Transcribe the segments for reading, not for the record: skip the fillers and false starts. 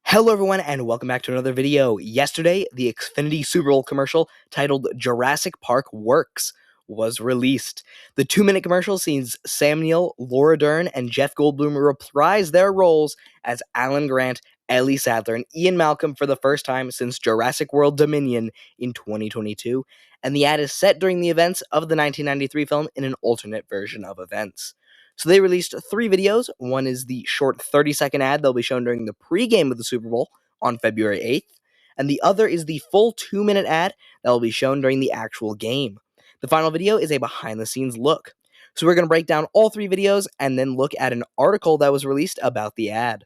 Hello everyone and welcome back to another video. Yesterday, the Xfinity Super Bowl commercial titled Jurassic Park Works was released. The 2-minute commercial sees Sam Neill, Laura Dern, and Jeff Goldblum reprise their roles as Alan Grant, Ellie Sattler, and Ian Malcolm for the first time since Jurassic World Dominion in 2022, and the ad is set during the events of the 1993 film in an alternate version of events. So they released 3 videos. One is the short 30-second ad that'll be shown during the pregame of the Super Bowl on February 8th, and the other is the full 2-minute ad that will be shown during the actual game. The final video is a behind-the-scenes look. So we're going to break down all 3 videos and then look at an article that was released about the ad.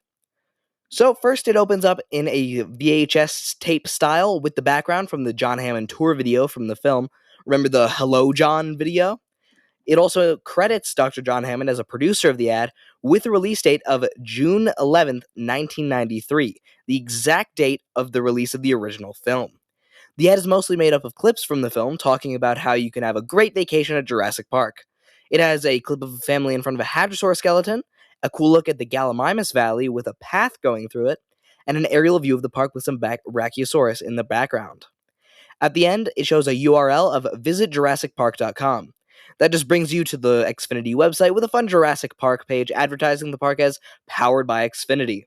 So first it opens up in a VHS tape style with the background from the John Hammond tour video from the film. Remember the Hello John video? It also credits Dr. John Hammond as a producer of the ad with a release date of June 11th, 1993, the exact date of the release of the original film. The ad is mostly made up of clips from the film talking about how you can have a great vacation at Jurassic Park. It has a clip of a family in front of a hadrosaur skeleton, a cool look at the Gallimimus Valley with a path going through it, and an aerial view of the park with some Brachiosaurus in the background. At the end, it shows a URL of visitjurassicpark.com. That just brings you to the Xfinity website with a fun Jurassic Park page advertising the park as powered by Xfinity.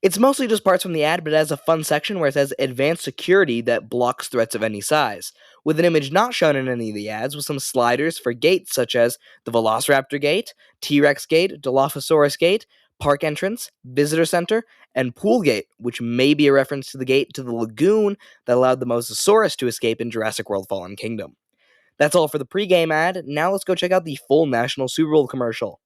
It's mostly just parts from the ad, but it has a fun section where it says advanced security that blocks threats of any size, with an image not shown in any of the ads with some sliders for gates such as the Velociraptor Gate, T-Rex Gate, Dilophosaurus Gate, Park Entrance, Visitor Center, and Pool Gate, which may be a reference to the gate to the lagoon that allowed the Mosasaurus to escape in Jurassic World Fallen Kingdom. That's all for the pregame ad. Now let's go check out the full national Super Bowl commercial.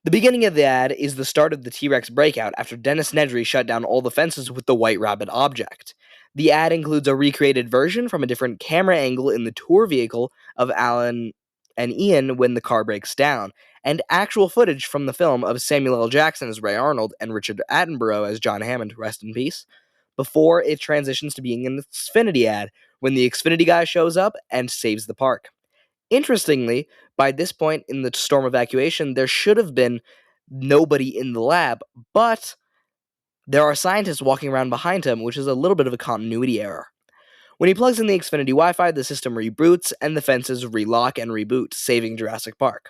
The beginning of the ad is the start of the T-Rex breakout after Dennis Nedry shut down all the fences with the White Rabbit object. The ad includes a recreated version from a different camera angle in the tour vehicle of Alan and Ian when the car breaks down, and actual footage from the film of Samuel L. Jackson as Ray Arnold and Richard Attenborough as John Hammond, rest in peace, before it transitions to being an Xfinity ad when the Xfinity guy shows up and saves the park. Interestingly, by this point in the storm evacuation, there should have been nobody in the lab, but there are scientists walking around behind him, which is a little bit of a continuity error. When he plugs in the Xfinity Wi-Fi, the system reboots and the fences relock and reboot, saving Jurassic Park.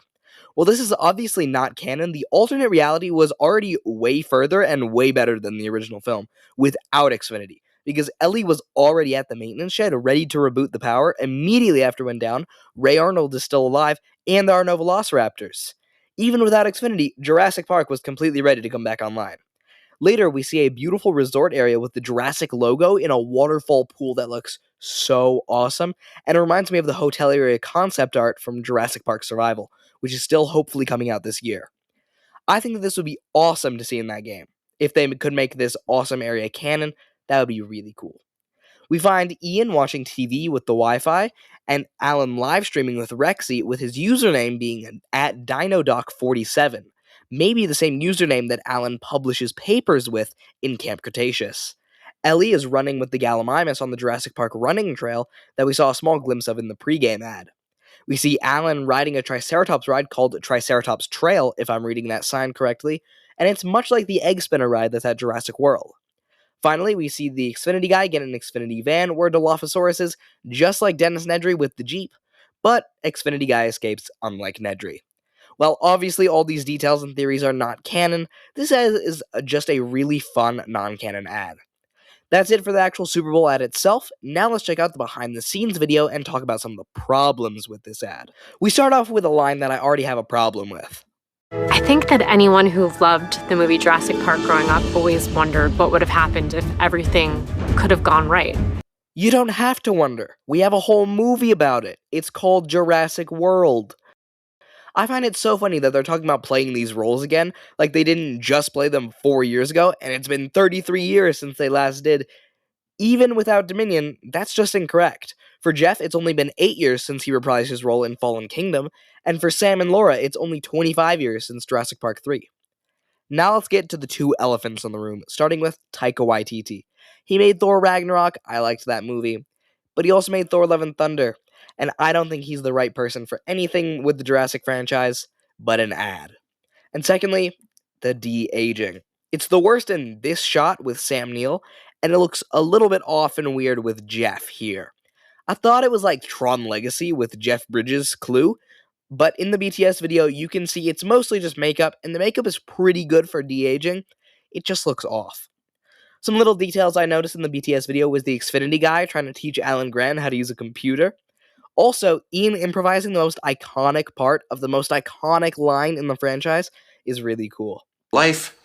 Well, this is obviously not canon. The alternate reality was already way further and way better than the original film without Xfinity, because Ellie was already at the maintenance shed ready to reboot the power immediately after it went down. Ray Arnold is still alive, and there are no velociraptors. Even without Xfinity, Jurassic Park was completely ready to come back online. Later, we see a beautiful resort area with the Jurassic logo in a waterfall pool that looks so awesome, and it reminds me of the hotel area concept art from Jurassic Park Survival, which is still hopefully coming out this year. I think that this would be awesome to see in that game. If they could make this awesome area canon, that would be really cool. We find Ian watching TV with the Wi-Fi, and Alan live streaming with Rexy with his username being at DinoDoc47, maybe the same username that Alan publishes papers with in Camp Cretaceous. Ellie is running with the Gallimimus on the Jurassic Park running trail that we saw a small glimpse of in the pregame ad. We see Alan riding a Triceratops ride called Triceratops Trail, if I'm reading that sign correctly, and it's much like the Egg Spinner ride that's at Jurassic World. Finally, we see the Xfinity guy get an Xfinity van where Dilophosaurus is, just like Dennis Nedry with the Jeep, but Xfinity guy escapes unlike Nedry. While obviously all these details and theories are not canon, this is just a really fun non-canon ad. That's it for the actual Super Bowl ad itself. Now let's check out the behind-the-scenes video and talk about some of the problems with this ad. We start off with a line that I already have a problem with. I think that anyone who loved the movie Jurassic Park growing up always wondered what would have happened if everything could have gone right. You don't have to wonder. We have a whole movie about it. It's called Jurassic World. I find it so funny that they're talking about playing these roles again, like they didn't just play them 4 years ago, and it's been 33 years since they last did. Even without Dominion, that's just incorrect. For Jeff, it's only been 8 years since he reprised his role in Fallen Kingdom, and for Sam and Laura, it's only 25 years since Jurassic Park 3. Now let's get to the 2 elephants in the room, starting with Taika Waititi. He made Thor Ragnarok, I liked that movie, but he also made Thor Love and Thunder, and I don't think he's the right person for anything with the Jurassic franchise but an ad. And secondly, the de-aging. It's the worst in this shot with Sam Neill, and it looks a little bit off and weird with Jeff here. I thought it was like Tron Legacy with Jeff Bridges' Clue, but in the BTS video, you can see it's mostly just makeup, and the makeup is pretty good for de-aging. It just looks off. Some little details I noticed in the BTS video was the Xfinity guy trying to teach Alan Grant how to use a computer. Also, Ian improvising the most iconic part of the most iconic line in the franchise is really cool. Life,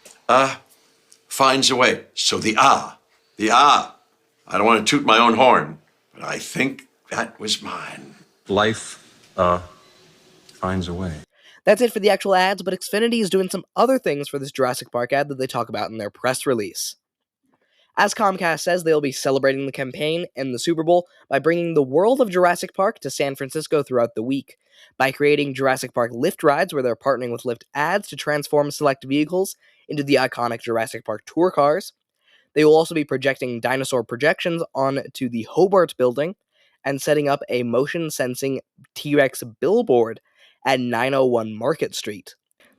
finds a way. So the I don't want to toot my own horn, but I think that was mine. Life, finds a way. That's it for the actual ads, but Xfinity is doing some other things for this Jurassic Park ad that they talk about in their press release. As Comcast says, they'll be celebrating the campaign and the Super Bowl by bringing the world of Jurassic Park to San Francisco throughout the week, by creating Jurassic Park Lift rides where they're partnering with Lyft ads to transform select vehicles into the iconic Jurassic Park tour cars. They will also be projecting dinosaur projections onto the Hobart building and setting up a motion-sensing T-Rex billboard at 901 Market Street.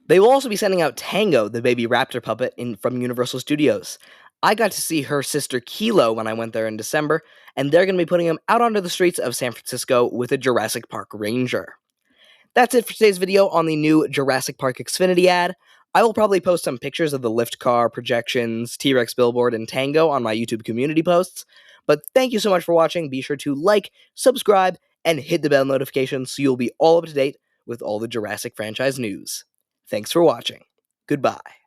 They will also be sending out Tango, the baby raptor puppet, from Universal Studios. I got to see her sister Kilo when I went there in December, and they're going to be putting him out onto the streets of San Francisco with a Jurassic Park Ranger. That's it for today's video on the new Jurassic Park Xfinity ad. I will probably post some pictures of the Lyft car, projections, T-Rex billboard, and Tango on my YouTube community posts. But thank you so much for watching. Be sure to like, subscribe, and hit the bell notification so you'll be all up to date with all the Jurassic franchise news. Thanks for watching. Goodbye.